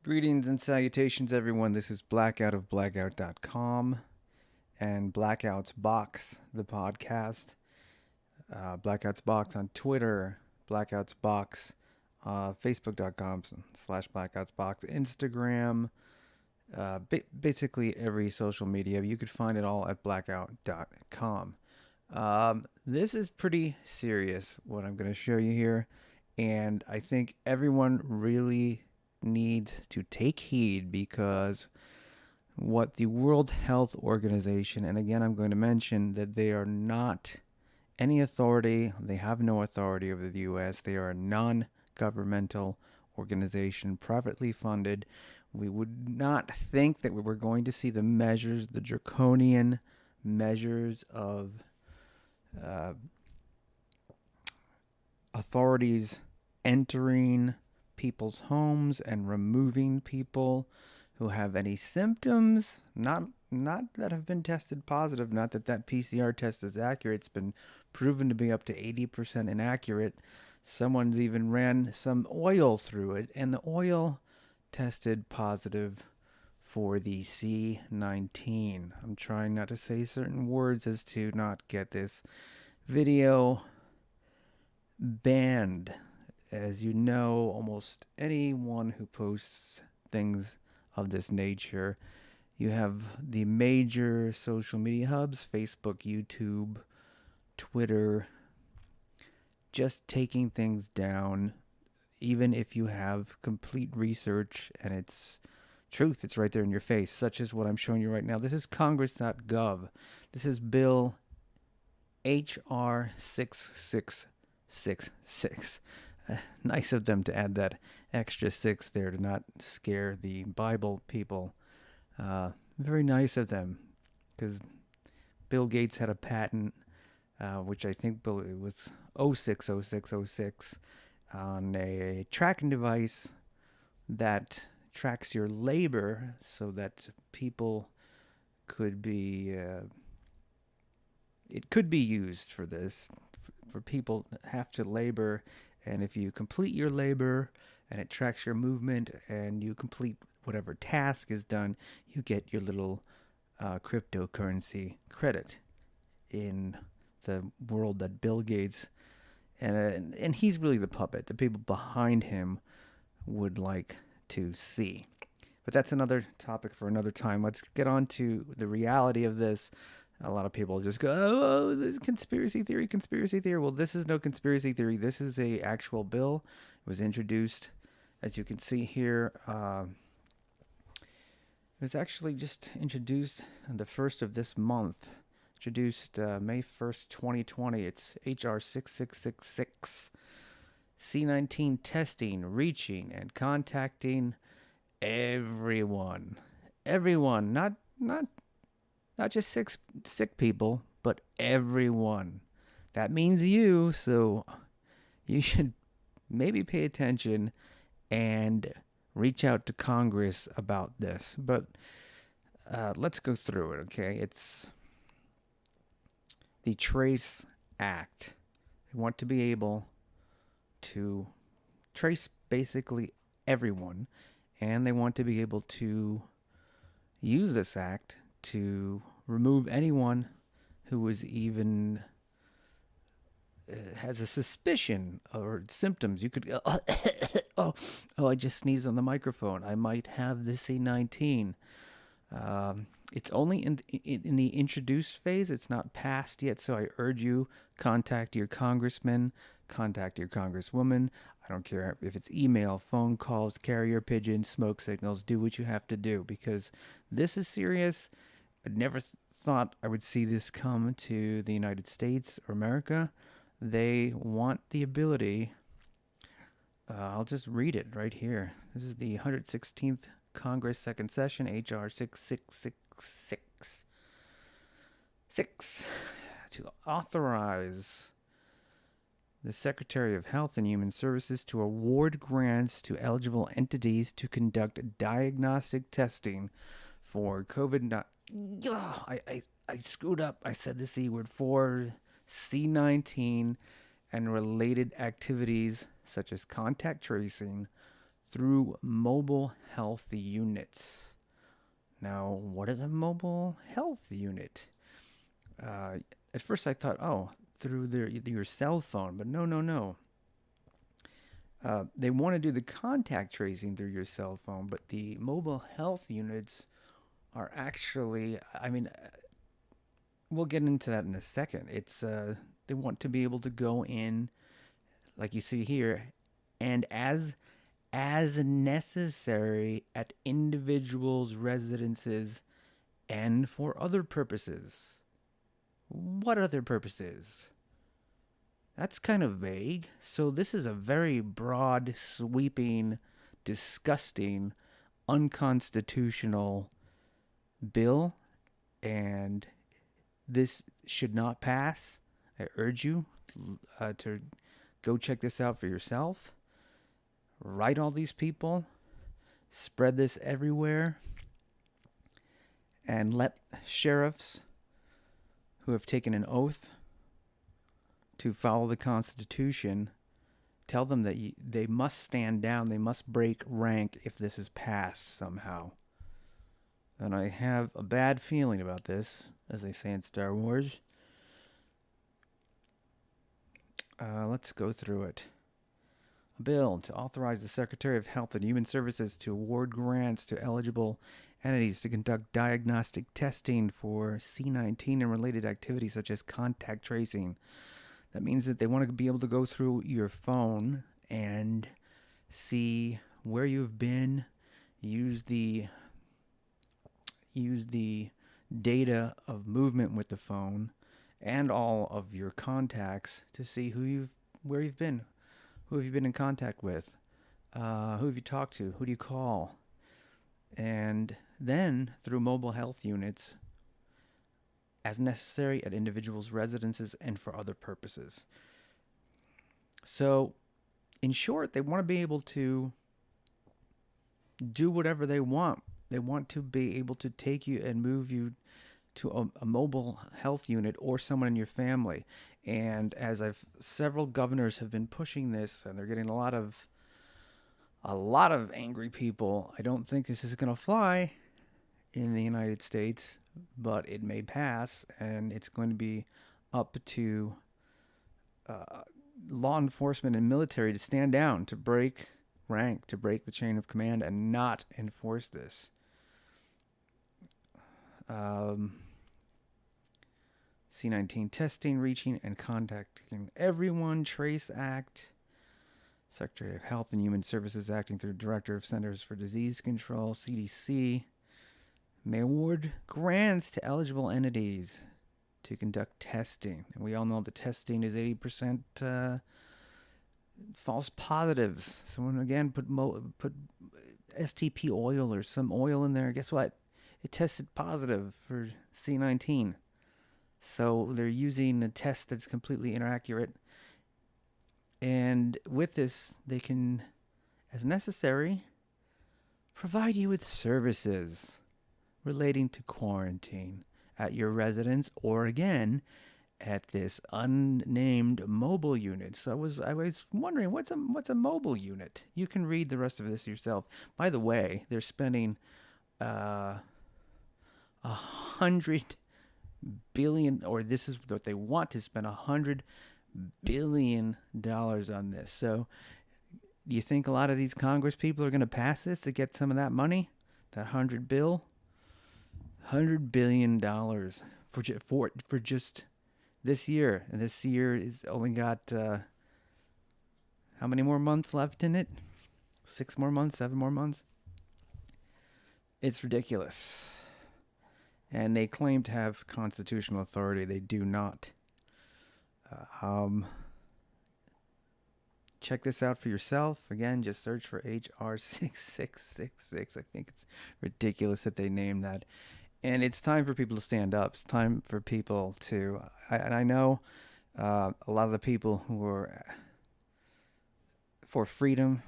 Greetings and salutations, everyone. This is Blackout of Blackout.com and Blackout's Box, the podcast. Blackout's Box on Twitter, Blackout's Box, Facebook.com/Blackouts Box, Instagram, basically every social media. You could find it all at Blackout.com. This is pretty serious, what I'm going to show you here, and I think everyone really needs to take heed because what the World Health Organization, and again, I'm going to mention that they are not any authority, they have no authority over the U.S., they are a non governmental organization, privately funded. We would not think that we were going to see the measures, the draconian measures of authorities entering people's homes and removing people who have any symptoms, not that have been tested positive, not that PCR test is accurate. It's been proven to be up to 80% inaccurate. Someone's even ran some oil through it, and the oil tested positive for the C19. I'm trying not to say certain words as to not get this video banned. As you know, almost anyone who posts things of this nature, you have the major social media hubs, Facebook, YouTube, Twitter, just taking things down, even if you have complete research and it's truth, it's right there in your face, such as what I'm showing you right now. This is congress.gov. This is Bill HR 6666. Nice of them to add that extra 6 there to not scare the Bible people. Very nice of them, because Bill Gates had a patent, which I think it was 060606, on a tracking device that tracks your labor so that people could be, it could be used for this, for people that have to labor. And if you complete your labor and it tracks your movement and you complete whatever task is done, you get your little cryptocurrency credit in the world that Bill Gates, and he's really the puppet. The people behind him would like to see. But that's another topic for another time. Let's get on to the reality of this. A lot of people just go, oh, this conspiracy theory. Well, this is no conspiracy theory. This is a actual bill. It was introduced, as you can see here. It was actually just introduced on the 1st of this month. Introduced May 1st, 2020. It's HR 6666. C19 testing, reaching, and contacting everyone. Everyone, not just sick people, but everyone. That means you, so you should maybe pay attention and reach out to Congress about this. But let's go through it, okay? It's the Trace Act. They want to be able to trace basically everyone, and they want to be able to use this act to remove anyone who is even has a suspicion or symptoms. You could oh, I just sneezed on the microphone. I might have the C19. It's only in the introduced phase. It's not passed yet, so I urge you, contact your congressman, contact your congresswoman. I don't care if it's email, phone calls, carrier pigeons, smoke signals. Do what you have to do, because this is serious. I never thought I would see this come to the United States or America. They want the ability. I'll just read it right here. This is the 116th Congress Second Session, HR 6666, to authorize the Secretary of Health and Human Services to award grants to eligible entities to conduct diagnostic testing for COVID-19. I screwed up. I said the C word, for C19 and related activities such as contact tracing through mobile health units. Now, what is a mobile health unit? At first I thought, oh, through your cell phone, but no. They want to do the contact tracing through your cell phone, but the mobile health units are actually, we'll get into that in a second. It's they want to be able to go in, like you see here, and as necessary at individuals' residences and for other purposes. What other purposes? That's kind of vague. So this is a very broad, sweeping, disgusting, unconstitutional bill, and this should not pass. I urge you to go check this out for yourself. Write all these people, spread this everywhere, and let sheriffs who have taken an oath to follow the Constitution, tell them that they must stand down, they must break rank if this is passed somehow. And I have a bad feeling about this, as they say in Star Wars. Let's go through it. A bill to authorize the Secretary of Health and Human Services to award grants to eligible entities to conduct diagnostic testing for C19 and related activities such as contact tracing. That means that they want to be able to go through your phone and see where you've been, use the data of movement with the phone and all of your contacts to see where you've been, who have you been in contact with, who have you talked to, who do you call, and then through mobile health units as necessary at individuals' residences and for other purposes. So, in short, they want to be able to do whatever they want. They want to be able to take you and move you to a mobile health unit or someone in your family. And as several governors have been pushing this, and they're getting a lot of angry people. I don't think this is going to fly in the United States, but it may pass, and it's going to be up to law enforcement and military to stand down, to break rank, to break the chain of command, and not enforce this. C19 testing, reaching, and contacting everyone. Trace Act. Secretary of Health and Human Services acting through Director of Centers for Disease Control, CDC, may award grants to eligible entities to conduct testing. And we all know that testing is 80% false positives. Someone, again, put STP oil or some oil in there. Guess what? It tested positive for C19. So they're using a test that's completely inaccurate. And with this, they can, as necessary, provide you with services relating to quarantine at your residence or, again, at this unnamed mobile unit. So I was wondering, what's a mobile unit? You can read the rest of this yourself. By the way, they're spending $100 billion, or this is what they want to spend, $100 billion on this. So do you think a lot of these Congress people are going to pass this to get some of that money? That $100 billion for just this year. And this year is only got how many more months left in it? 6 more months, 7 more months. It's ridiculous. And they claim to have constitutional authority. They do not. Check this out for yourself. Again, just search for HR 6666. I think it's ridiculous that they named that. And it's time for people to stand up. It's time for people to... I know a lot of the people who are for freedom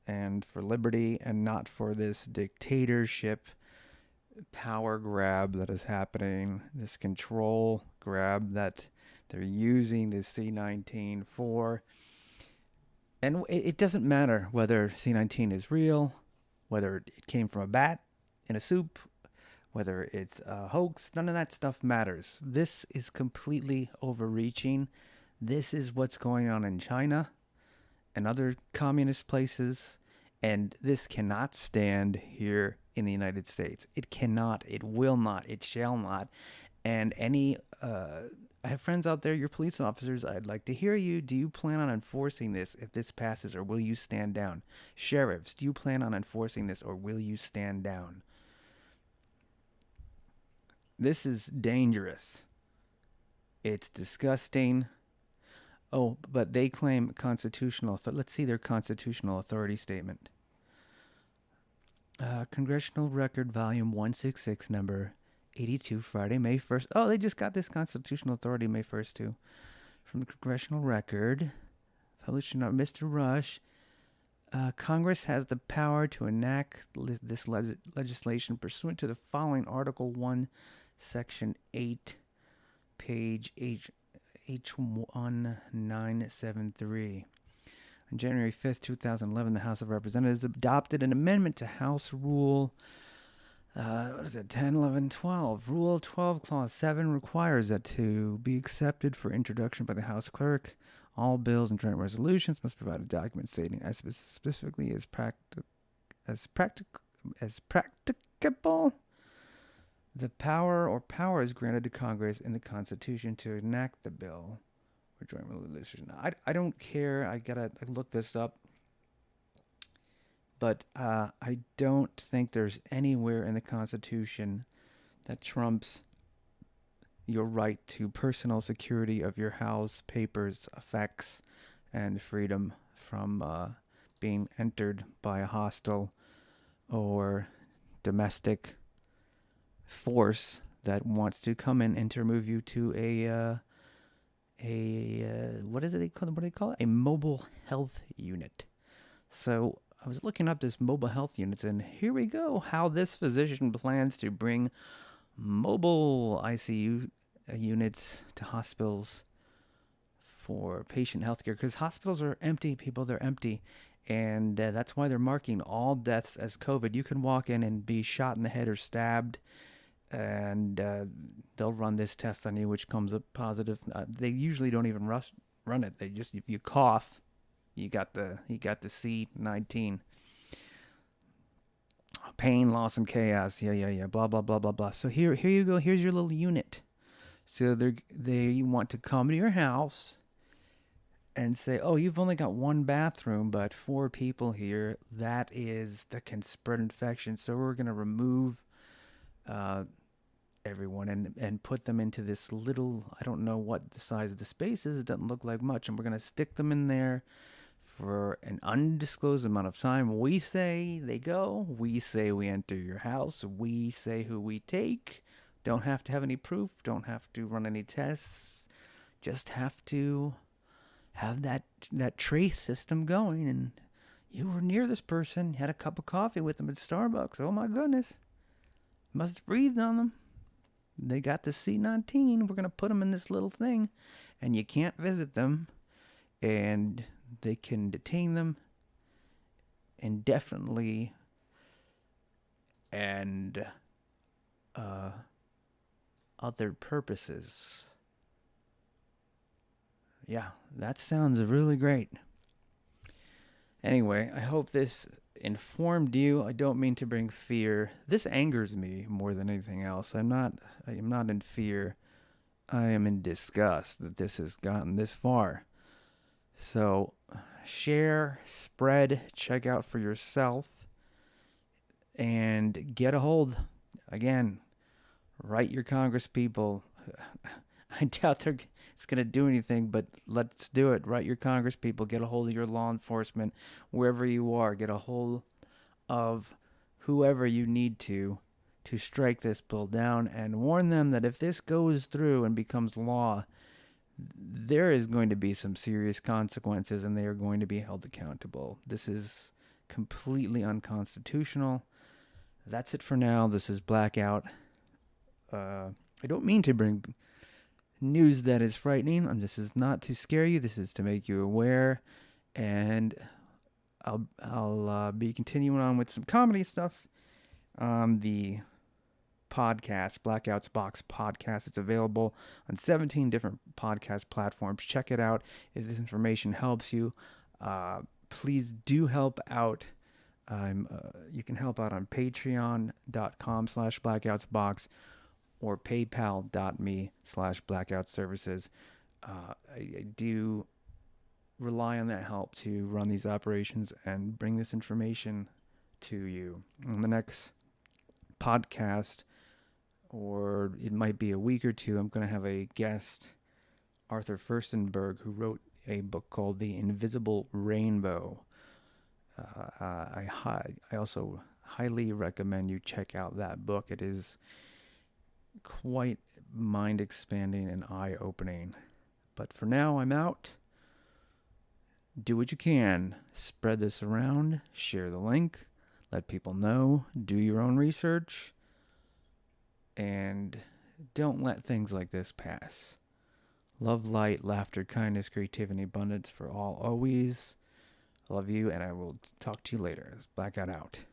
and for liberty and not for this dictatorship power grab that is happening, this control grab that they're using this C19 for. And it doesn't matter whether C19 is real, whether it came from a bat in a soup, whether it's a hoax. None of that stuff matters. This is completely overreaching. This is what's going on in China and other communist places. And this cannot stand here in the United States. It cannot, it will not, it shall not. And I have friends out there, you're police officers. I'd like to hear you. Do you plan on enforcing this if this passes, or will you stand down? Sheriffs, do you plan on enforcing this, or will you stand down? This is dangerous. It's disgusting. Oh, but they claim constitutional. Let's see their constitutional authority statement. Congressional Record, Volume 166, number 82, Friday, May 1st. Oh, they just got this constitutional authority May 1st, too. From the Congressional Record, published in Mr. Rush. Congress has the power to enact this legislation pursuant to the following Article 1, Section 8, page H1973. On January 5th, 2011, the House of Representatives adopted an amendment to House Rule, 10, 11, 12. Rule 12, Clause 7 requires that to be accepted for introduction by the House Clerk, all bills and joint resolutions must provide a document stating as specifically as practicable the power or powers granted to Congress in the Constitution to enact the bill or joint resolution. I don't care. I look this up. But I don't think there's anywhere in the Constitution that trumps your right to personal security of your house, papers, effects, and freedom from being entered by a hostile or domestic force that wants to come in and to remove you to what do they call it? A mobile health unit. So I was looking up this mobile health units, and here we go. How this physician plans to bring mobile ICU units to hospitals for patient health care, because hospitals are empty, people. They're empty, and that's why they're marking all deaths as COVID. You can walk in and be shot in the head or stabbed, and they'll run this test on you, which comes up positive. They usually don't even run it. They just, if you cough, you got the C19. Pain, loss, and chaos. Yeah. Blah blah blah blah blah. So here you go. Here's your little unit. So they want to come to your house and say, oh, you've only got one bathroom, but 4 people here. That can spread infection. So we're gonna remove everyone and put them into this little, I don't know what the size of the space is. It doesn't look like much, and we're gonna stick them in there for an undisclosed amount of time. We say they go. We say we enter your house. We say who we take. Don't have to have any proof. Don't have to run any tests. Just have to have that trace system going. And you were near this person. Had a cup of coffee with them at Starbucks. Oh my goodness. Must have breathed on them. They got the C19. We're going to put them in this little thing. And you can't visit them. And they can detain them indefinitely and other purposes. Yeah, that sounds really great. Anyway, I hope this informed you. I don't mean to bring fear. This angers me more than anything else. I am not in fear. I am in disgust that this has gotten this far. So share, spread, check out for yourself, and get a hold. Again, write your Congress people. I doubt it's going to do anything, but let's do it. Write your Congress people. Get a hold of your law enforcement, wherever you are. Get a hold of whoever you need to strike this bill down, and warn them that if this goes through and becomes law, there is going to be some serious consequences, and they are going to be held accountable. This is completely unconstitutional. That's it for now. This is Blackout. I don't mean to bring news that is frightening. This is not to scare you. This is to make you aware And I'll be continuing on with some comedy stuff. The podcast, Blackouts Box Podcast. It's available on 17 different podcast platforms. Check it out. If this information helps you, please do help out. You can help out on patreon.com/blackoutsbox or paypal.me/blackoutservices. I do rely on that help to run these operations and bring this information to you. On the next podcast, or it might be a week or two, I'm going to have a guest, Arthur Furstenberg, who wrote a book called The Invisible Rainbow. I also highly recommend you check out that book. It is quite mind-expanding and eye-opening. But for now, I'm out. Do what you can. Spread this around. Share the link. Let people know. Do your own research. And don't let things like this pass. Love, light, laughter, kindness, creativity, abundance for all always. I love you, and I will talk to you later. Blackout out.